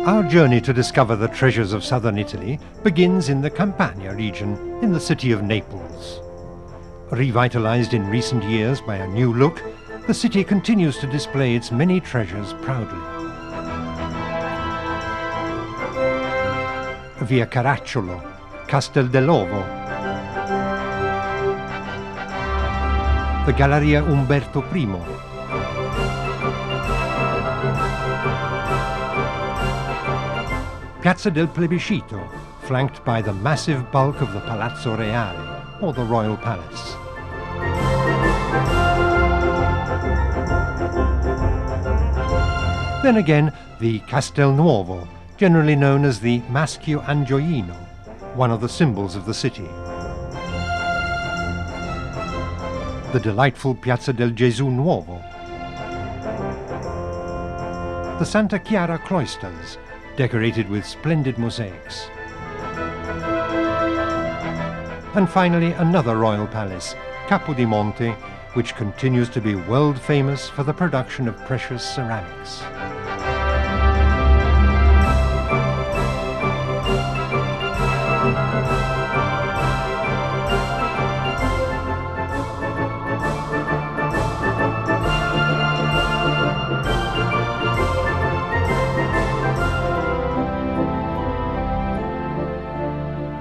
Our journey to discover the treasures of southern Italy begins in the Campania region in the city of Naples. Revitalized in recent years by a new look, the city continues to display its many treasures proudly. Via Caracciolo, Castel dell'Ovo, the Galleria Umberto I, Piazza del Plebiscito, flanked by the massive bulk of the Palazzo Reale, or the Royal Palace. Then again, the Castel Nuovo, generally known as the Maschio Angioino, one of the symbols of the city. The delightful Piazza del Gesù Nuovo. The Santa Chiara cloisters, decorated with splendid mosaics. And finally, another royal palace, Capodimonte, which continues to be world famous for the production of precious ceramics.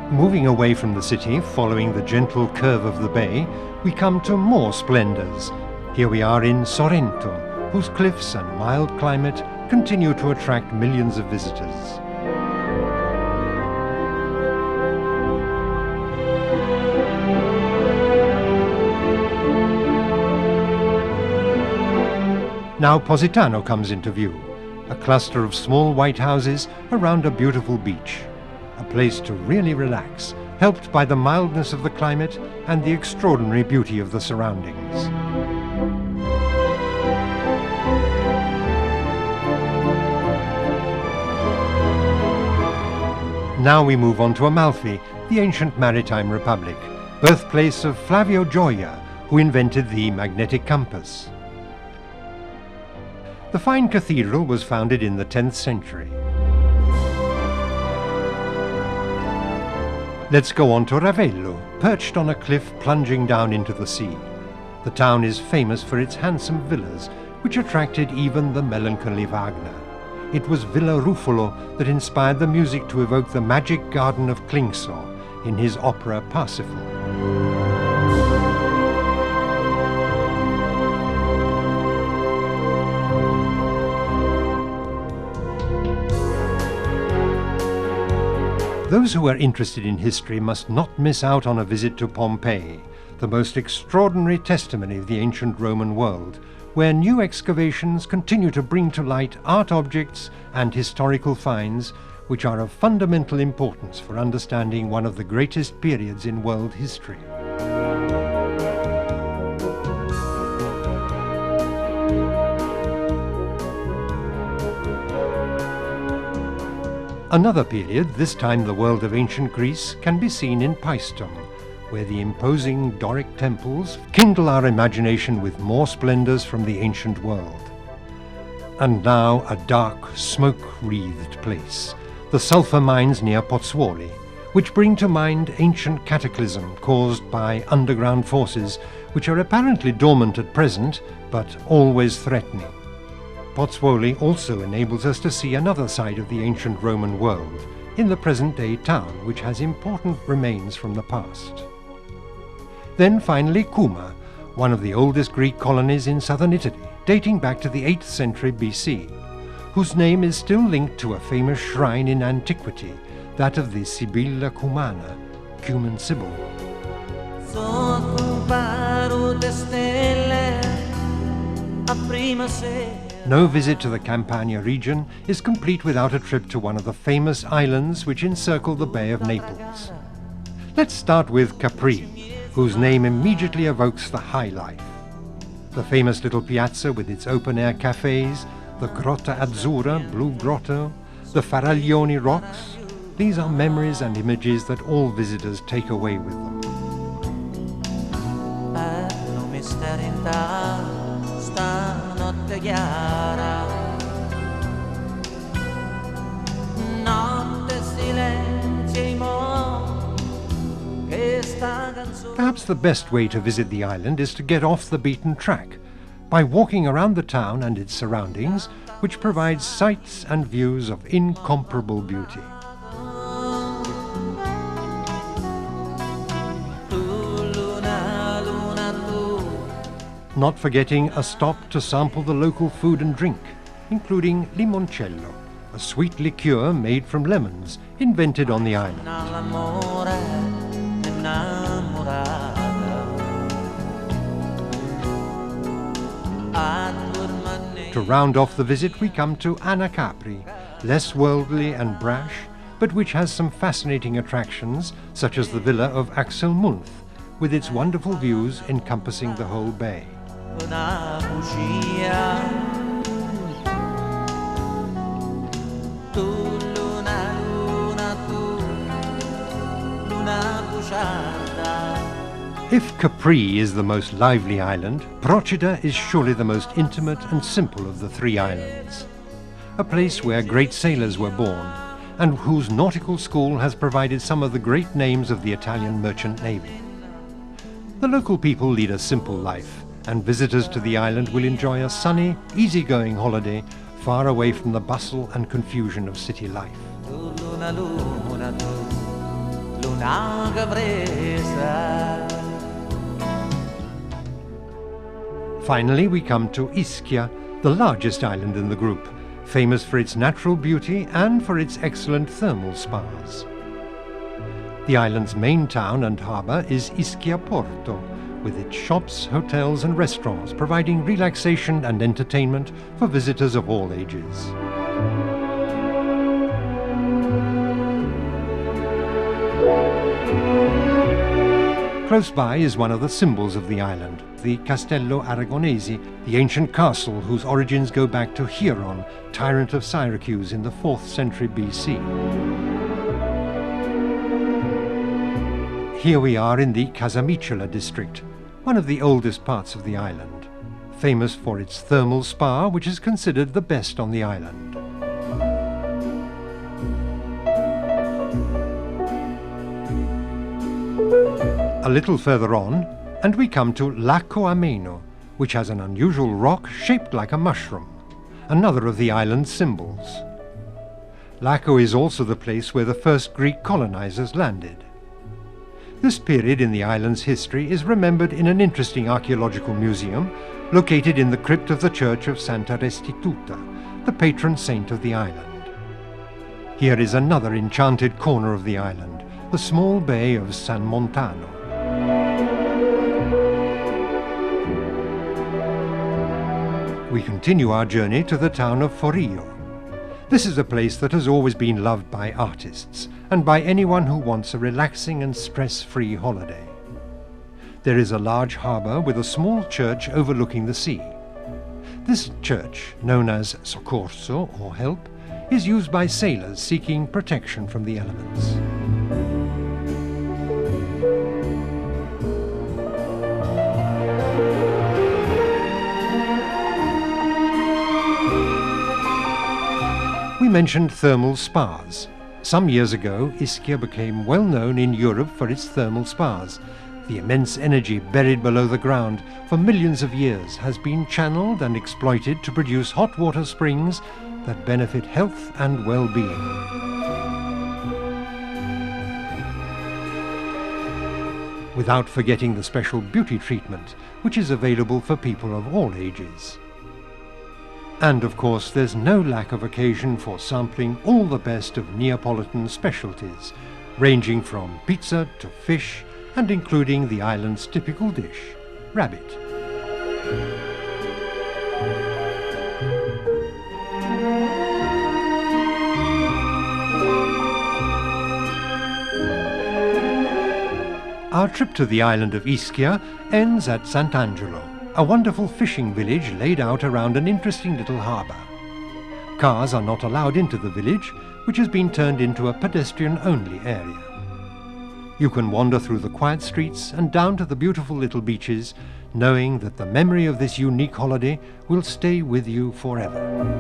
Moving away from the city, following the gentle curve of the bay, we come to more splendors. Here we are in Sorrento, whose cliffs and mild climate continue to attract millions of visitors. Now Positano comes into view, a cluster of small white houses around a beautiful beach. A place to really relax, helped by the mildness of the climate and the extraordinary beauty of the surroundings. Now we move on to Amalfi, the ancient maritime republic, birthplace of Flavio Gioia, who invented the magnetic compass. The fine cathedral was founded in the 10th century. Let's go on to Ravello, perched on a cliff plunging down into the sea. The town is famous for its handsome villas, which attracted even the melancholy Wagner. It was Villa Ruffolo that inspired the music to evoke the magic garden of Klingsor in his opera Parsifal. Those who are interested in history must not miss out on a visit to Pompeii, the most extraordinary testimony of the ancient Roman world, where new excavations continue to bring to light art objects and historical finds which are of fundamental importance for understanding one of the greatest periods in world history. Another period, this time the world of ancient Greece, can be seen in Paestum, where the imposing Doric temples kindle our imagination with more splendors from the ancient world. And now a dark, smoke-wreathed place, the sulfur mines near Pozzuoli, which bring to mind ancient cataclysm caused by underground forces which are apparently dormant at present, but always threatening. Pozzuoli also enables us to see another side of the ancient Roman world, in the present-day town, which has important remains from the past. Then finally Cuma, one of the oldest Greek colonies in southern Italy, dating back to the 8th century BC, whose name is still linked to a famous shrine in antiquity, that of the Sibilla Cumana, Cuman Sibyl. No visit to the Campania region is complete without a trip to one of the famous islands which encircle the Bay of Naples. Let's start with Capri, whose name immediately evokes the high life. The famous little piazza with its open-air cafes, the Grotta Azzurra, Blue Grotto, the Faraglioni rocks, these are memories and images that all visitors take away with them. Perhaps the best way to visit the island is to get off the beaten track by walking around the town and its surroundings, which provides sights and views of incomparable beauty. Not forgetting a stop to sample the local food and drink, including limoncello, a sweet liqueur made from lemons, invented on the island. To round off the visit, we come to Anacapri, less worldly and brash, but which has some fascinating attractions, such as the villa of Axel Munthe, with its wonderful views encompassing the whole bay. If Capri is the most lively island, Procida is surely the most intimate and simple of the three islands. A place where great sailors were born, and whose nautical school has provided some of the great names of the Italian merchant navy. The local people lead a simple life, and visitors to the island will enjoy a sunny, easygoing holiday far away from the bustle and confusion of city life. Finally, we come to Ischia, the largest island in the group, famous for its natural beauty and for its excellent thermal spas. The island's main town and harbour is Ischia Porto, with its shops, hotels and restaurants providing relaxation and entertainment for visitors of all ages. Close by is one of the symbols of the island, the Castello Aragonese, the ancient castle whose origins go back to Hieron, tyrant of Syracuse in the 4th century BC. Here we are in the Casamicciola district, one of the oldest parts of the island, famous for its thermal spa, which is considered the best on the island. A little further on, and we come to Lacco Ameno, which has an unusual rock shaped like a mushroom, another of the island's symbols. Lacco is also the place where the first Greek colonizers landed. This period in the island's history is remembered in an interesting archaeological museum located in the crypt of the church of Santa Restituta, the patron saint of the island. Here is another enchanted corner of the island, the small bay of San Montano. We continue our journey to the town of Forio. This is a place that has always been loved by artists and by anyone who wants a relaxing and stress-free holiday. There is a large harbour with a small church overlooking the sea. This church, known as Soccorso or Help, is used by sailors seeking protection from the elements. We mentioned thermal spas. Some years ago, Ischia became well known in Europe for its thermal spas. The immense energy buried below the ground for millions of years has been channeled and exploited to produce hot water springs that benefit health and well-being. Without forgetting the special beauty treatment, which is available for people of all ages. And of course, there's no lack of occasion for sampling all the best of Neapolitan specialties, ranging from pizza to fish, and including the island's typical dish, rabbit. Our trip to the island of Ischia ends at Sant'Angelo, a wonderful fishing village laid out around an interesting little harbour. Cars are not allowed into the village, which has been turned into a pedestrian-only area. You can wander through the quiet streets and down to the beautiful little beaches, knowing that the memory of this unique holiday will stay with you forever.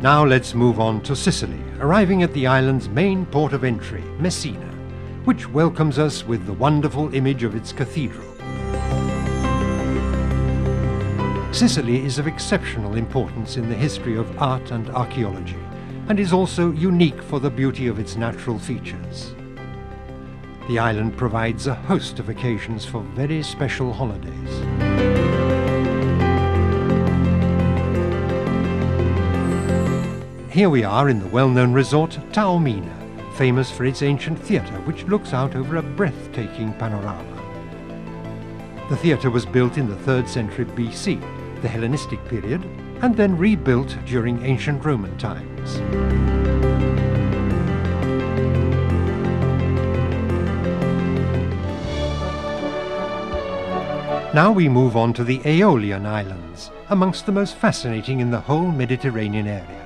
Now let's move on to Sicily, arriving at the island's main port of entry, Messina, which welcomes us with the wonderful image of its cathedral. Sicily is of exceptional importance in the history of art and archaeology, and is also unique for the beauty of its natural features. The island provides a host of occasions for very special holidays. Here we are in the well-known resort Taormina, famous for its ancient theatre, which looks out over a breathtaking panorama. The theatre was built in the 3rd century BC, the Hellenistic period, and then rebuilt during ancient Roman times. Now we move on to the Aeolian Islands, amongst the most fascinating in the whole Mediterranean area.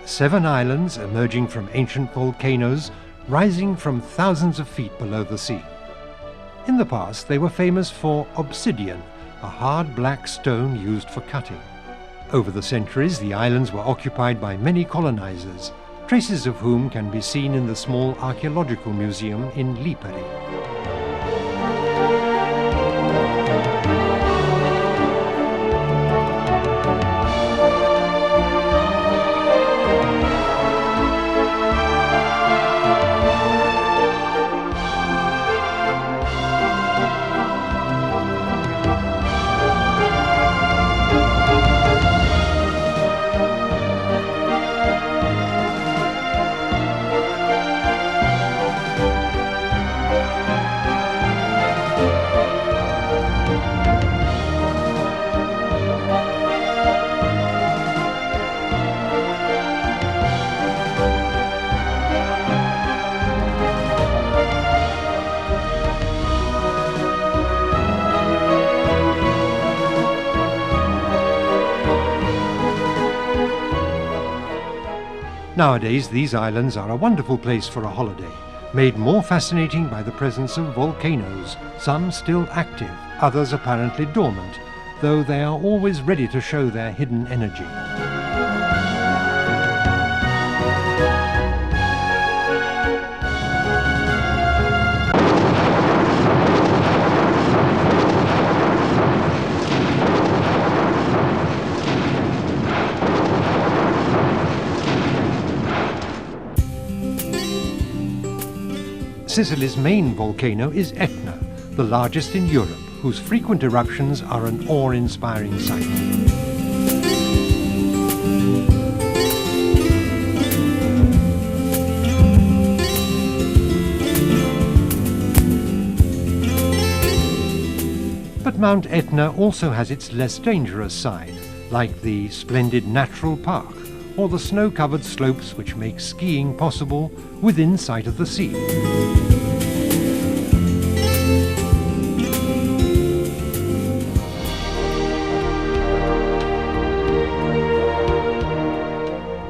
7 islands emerging from ancient volcanoes, rising from thousands of feet below the sea. In the past, they were famous for obsidian, a hard black stone used for cutting. Over the centuries, the islands were occupied by many colonizers, traces of whom can be seen in the small archaeological museum in Lipari. Nowadays, these islands are a wonderful place for a holiday, made more fascinating by the presence of volcanoes, some still active, others apparently dormant, though they are always ready to show their hidden energy. Sicily's main volcano is Etna, the largest in Europe, whose frequent eruptions are an awe-inspiring sight. But Mount Etna also has its less dangerous side, like the splendid natural park, or the snow-covered slopes which make skiing possible within sight of the sea.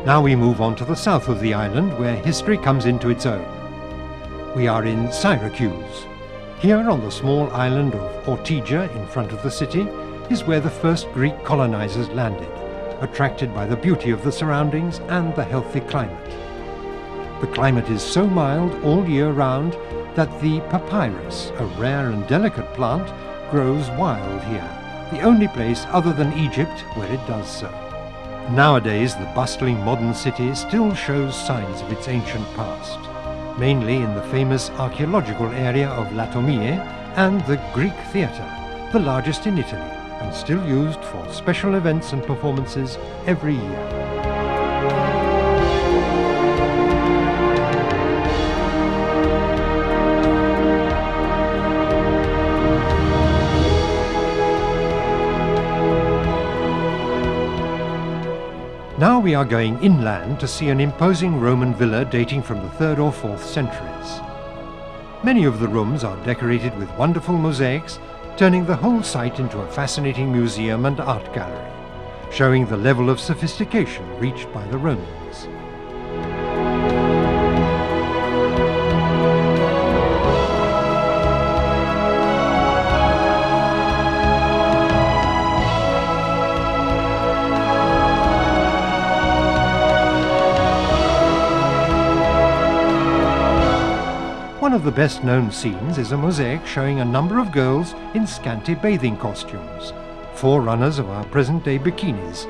Now we move on to the south of the island, where history comes into its own. We are in Syracuse. Here on the small island of Ortigia in front of the city is where the first Greek colonizers landed, attracted by the beauty of the surroundings and the healthy climate. The climate is so mild all year round that the papyrus, a rare and delicate plant, grows wild here, the only place other than Egypt where it does so. Nowadays, the bustling modern city still shows signs of its ancient past, mainly in the famous archaeological area of Latomie and the Greek Theatre, the largest in Italy, and still used for special events and performances every year. Now we are going inland to see an imposing Roman villa dating from the 3rd or 4th centuries. Many of the rooms are decorated with wonderful mosaics, turning the whole site into a fascinating museum and art gallery, showing the level of sophistication reached by the Romans. One of the best-known scenes is a mosaic showing a number of girls in scanty bathing costumes, forerunners of our present-day bikinis,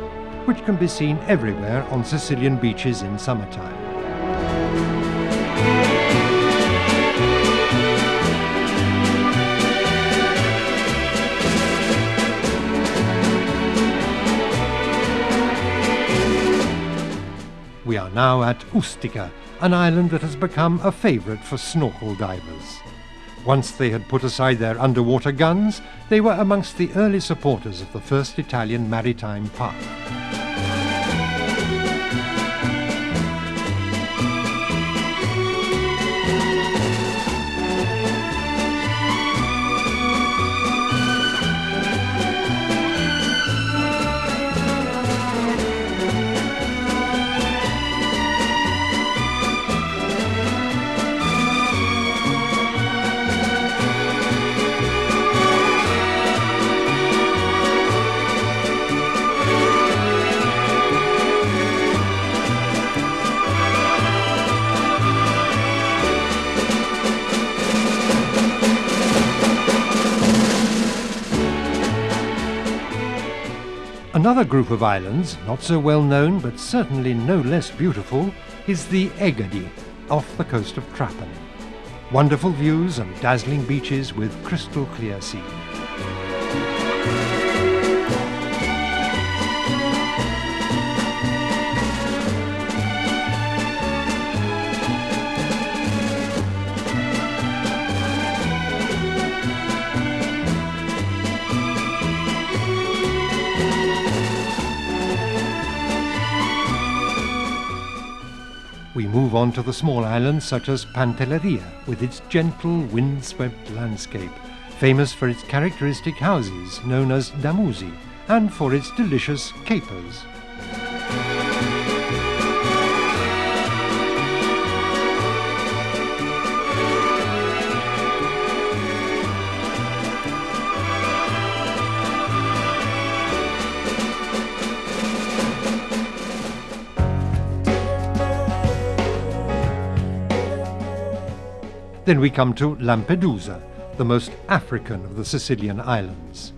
which can be seen everywhere on Sicilian beaches in summertime. We are now at Ustica, an island that has become a favourite for snorkel divers. Once they had put aside their underwater guns, they were amongst the early supporters of the first Italian maritime park. Another group of islands, not so well known but certainly no less beautiful, is the Egadi, off the coast of Trapani. Wonderful views and dazzling beaches with crystal clear sea. We move on to the small islands such as Pantelleria, with its gentle, wind-swept landscape, famous for its characteristic houses known as damusi, and for its delicious capers. Then we come to Lampedusa, the most African of the Sicilian islands.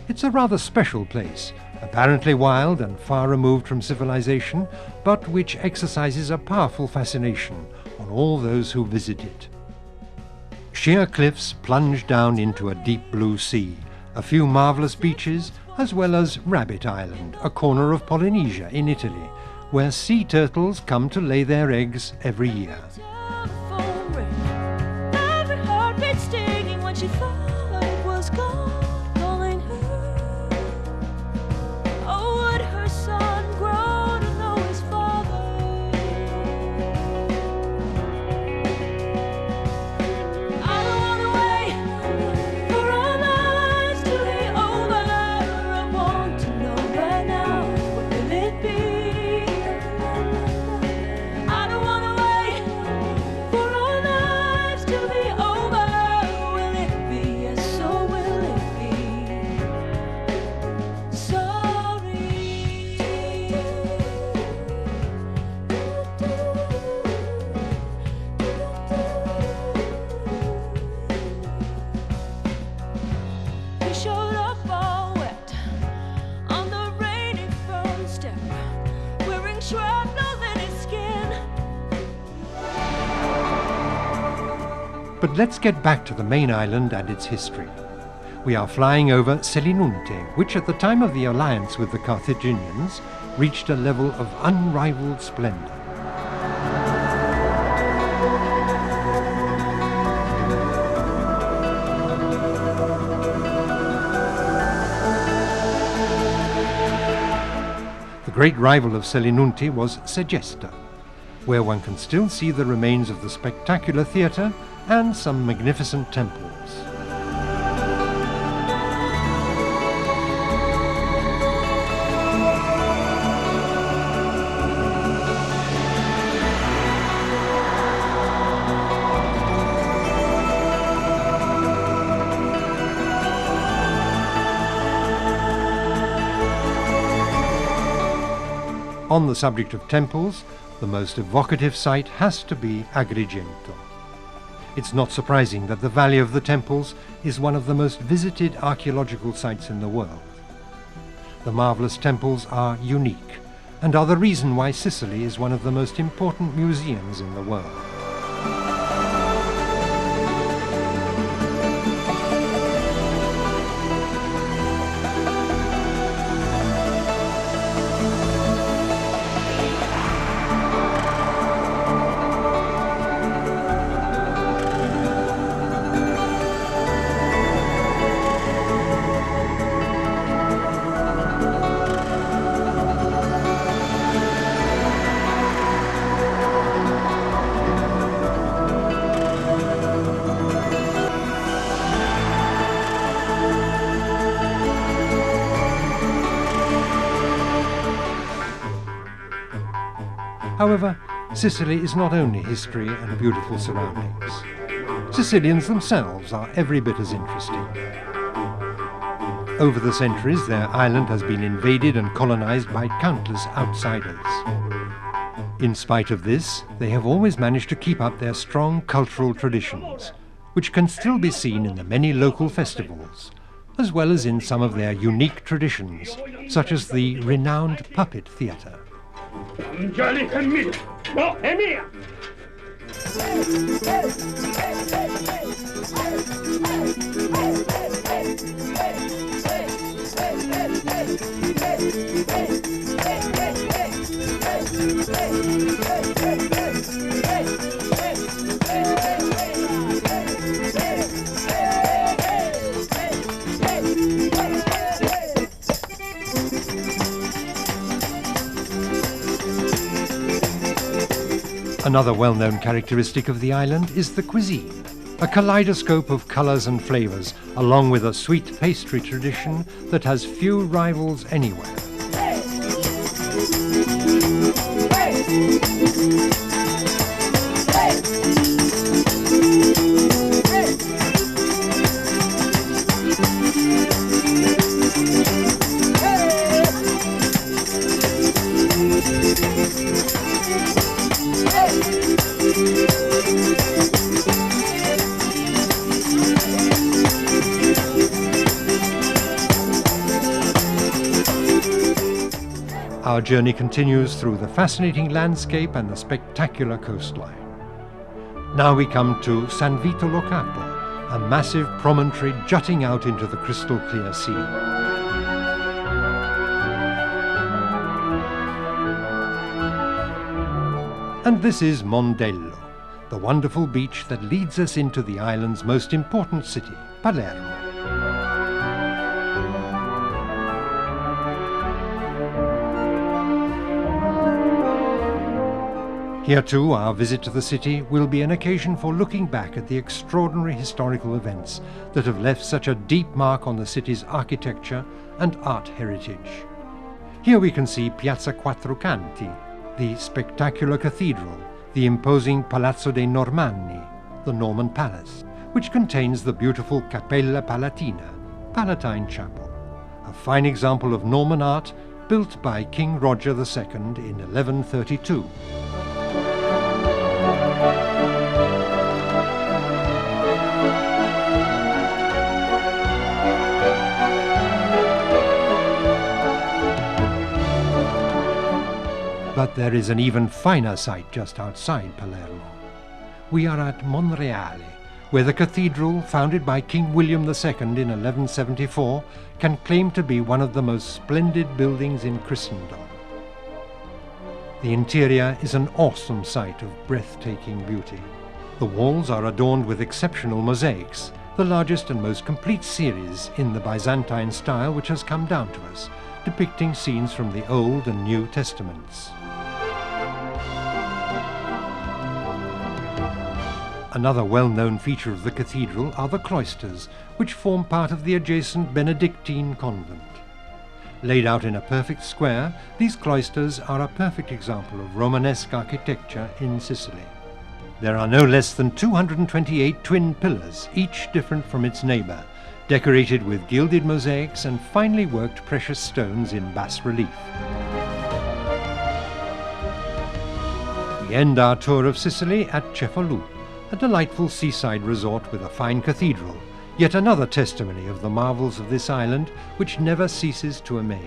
It's a rather special place, apparently wild and far removed from civilization, but which exercises a powerful fascination on all those who visit it. Sheer cliffs plunge down into a deep blue sea, a few marvellous beaches, as well as Rabbit Island, a corner of Polynesia in Italy, where sea turtles come to lay their eggs every year. She thought it was God calling her. Oh, would her son grow to know his father? I don't want to wait for our lives to be over. I want to know right now, what will it be? I don't want to wait for our lives to be over. But let's get back to the main island and its history. We are flying over Selinunte, which at the time of the alliance with the Carthaginians reached a level of unrivaled splendor. The great rival of Selinunte was Segesta, where one can still see the remains of the spectacular theatre and some magnificent temples. On the subject of temples, the most evocative site has to be Agrigento. It's not surprising that the Valley of the Temples is one of the most visited archaeological sites in the world. The marvelous temples are unique and are the reason why Sicily is one of the most important museums in the world. However, Sicily is not only history and beautiful surroundings. Sicilians themselves are every bit as interesting. Over the centuries, their island has been invaded and colonized by countless outsiders. In spite of this, they have always managed to keep up their strong cultural traditions, which can still be seen in the many local festivals, as well as in some of their unique traditions, such as the renowned puppet theatre. Angelica mia! No, è mia! Another well-known characteristic of the island is the cuisine, a kaleidoscope of colours and flavours, along with a sweet pastry tradition that has few rivals anywhere. Our journey continues through the fascinating landscape and the spectacular coastline. Now we come to San Vito lo Capo, a massive promontory jutting out into the crystal clear sea. And this is Mondello, the wonderful beach that leads us into the island's most important city, Palermo. Here too, our visit to the city will be an occasion for looking back at the extraordinary historical events that have left such a deep mark on the city's architecture and art heritage. Here we can see Piazza Quattro Canti, the spectacular cathedral, the imposing Palazzo dei Normanni, the Norman Palace, which contains the beautiful Cappella Palatina, Palatine Chapel, a fine example of Norman art built by King Roger II in 1132. But there is an even finer sight just outside Palermo. We are at Monreale, where the cathedral, founded by King William II in 1174, can claim to be one of the most splendid buildings in Christendom. The interior is an awesome sight of breathtaking beauty. The walls are adorned with exceptional mosaics, the largest and most complete series in the Byzantine style which has come down to us, depicting scenes from the Old and New Testaments. Another well-known feature of the cathedral are the cloisters, which form part of the adjacent Benedictine convent. Laid out in a perfect square, these cloisters are a perfect example of Romanesque architecture in Sicily. There are no less than 228 twin pillars, each different from its neighbour, decorated with gilded mosaics and finely worked precious stones in bas-relief. We end our tour of Sicily at Cefalù, a delightful seaside resort with a fine cathedral, yet another testimony of the marvels of this island which never ceases to amaze.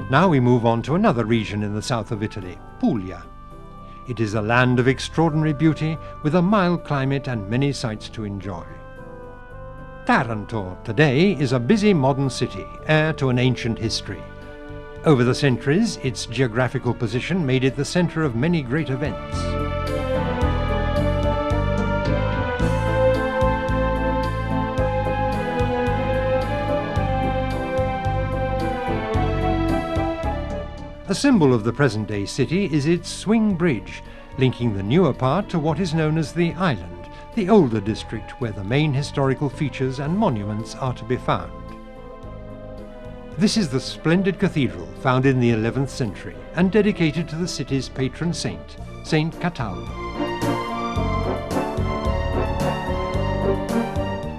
Now we move on to another region in the south of Italy, Puglia. It is a land of extraordinary beauty with a mild climate and many sights to enjoy. Taranto today is a busy modern city, heir to an ancient history. Over the centuries, its geographical position made it the centre of many great events. A symbol of the present-day city is its swing bridge, linking the newer part to what is known as the island, the older district where the main historical features and monuments are to be found. This is the splendid cathedral found in the 11th century and dedicated to the city's patron saint, Saint Cataldo.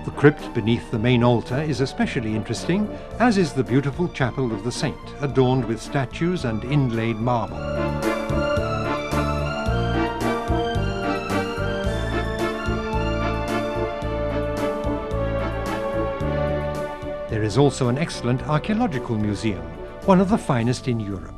The crypt beneath the main altar is especially interesting, as is the beautiful chapel of the saint, adorned with statues and inlaid marble. There is also an excellent archaeological museum, one of the finest in Europe.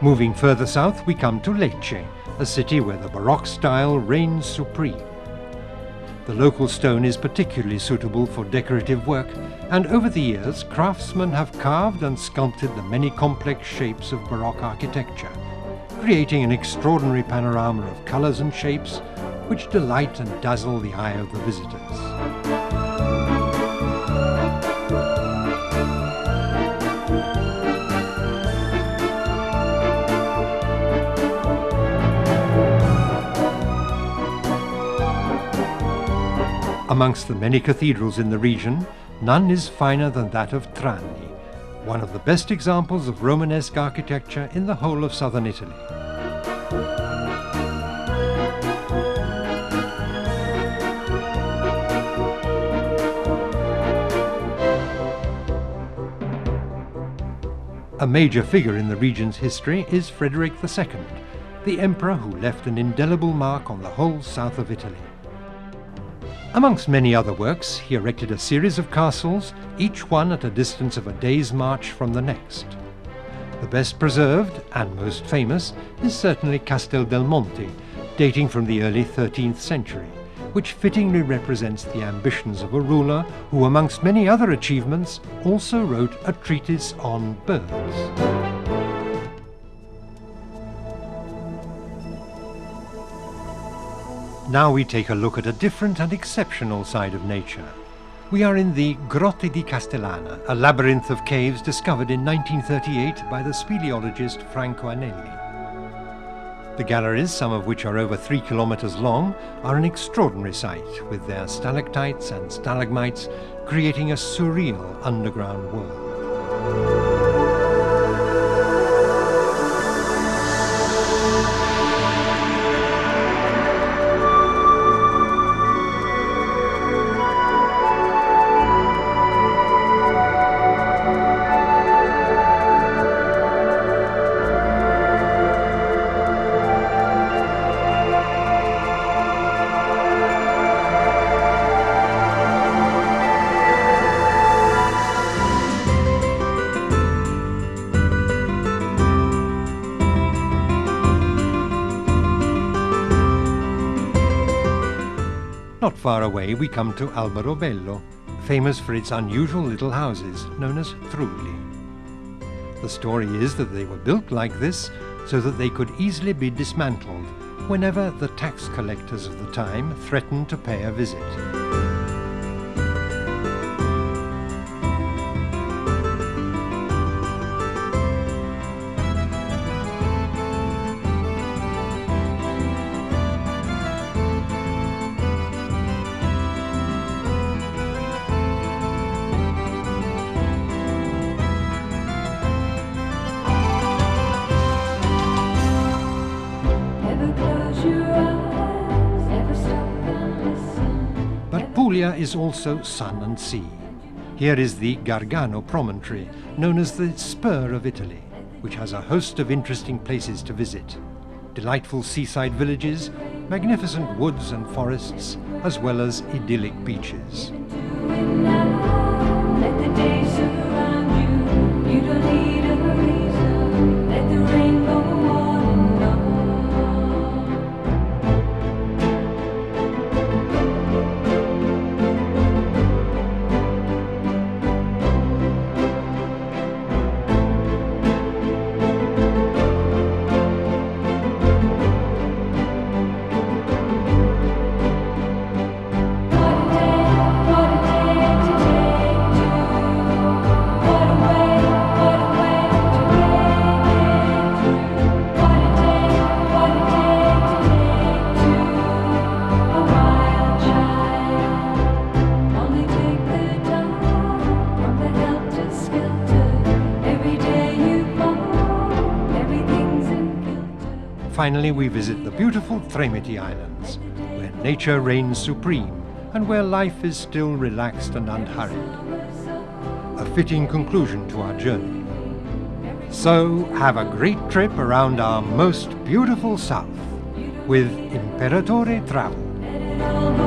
Moving further south, we come to Lecce, a city where the Baroque style reigns supreme. The local stone is particularly suitable for decorative work, and over the years, craftsmen have carved and sculpted the many complex shapes of Baroque architecture, creating an extraordinary panorama of colours and shapes which delight and dazzle the eye of the visitors. Amongst the many cathedrals in the region, none is finer than that of Trani, one of the best examples of Romanesque architecture in the whole of southern Italy. A major figure in the region's history is Frederick II, the emperor who left an indelible mark on the whole south of Italy. Amongst many other works, he erected a series of castles, each one at a distance of a day's march from the next. The best preserved, and most famous, is certainly Castel del Monte, dating from the early 13th century, which fittingly represents the ambitions of a ruler who, amongst many other achievements, also wrote a treatise on birds. Now we take a look at a different and exceptional side of nature. We are in the Grotte di Castellana, a labyrinth of caves discovered in 1938 by the speleologist Franco Anelli. The galleries, some of which are over 3 kilometers long, are an extraordinary sight, with their stalactites and stalagmites creating a surreal underground world. Not far away we come to Albero Bello, famous for its unusual little houses known as trulli. The story is that they were built like this so that they could easily be dismantled whenever the tax collectors of the time threatened to pay a visit. Puglia is also sun and sea. Here is the Gargano promontory, known as the Spur of Italy, which has a host of interesting places to visit. Delightful seaside villages, magnificent woods and forests, as well as idyllic beaches. Let the day surround you. You don't need a reason. Let the rain go on and on. Finally, we visit the beautiful Tremiti Islands, where nature reigns supreme and where life is still relaxed and unhurried. A fitting conclusion to our journey. So, have a great trip around our most beautiful south with Imperatore Travel.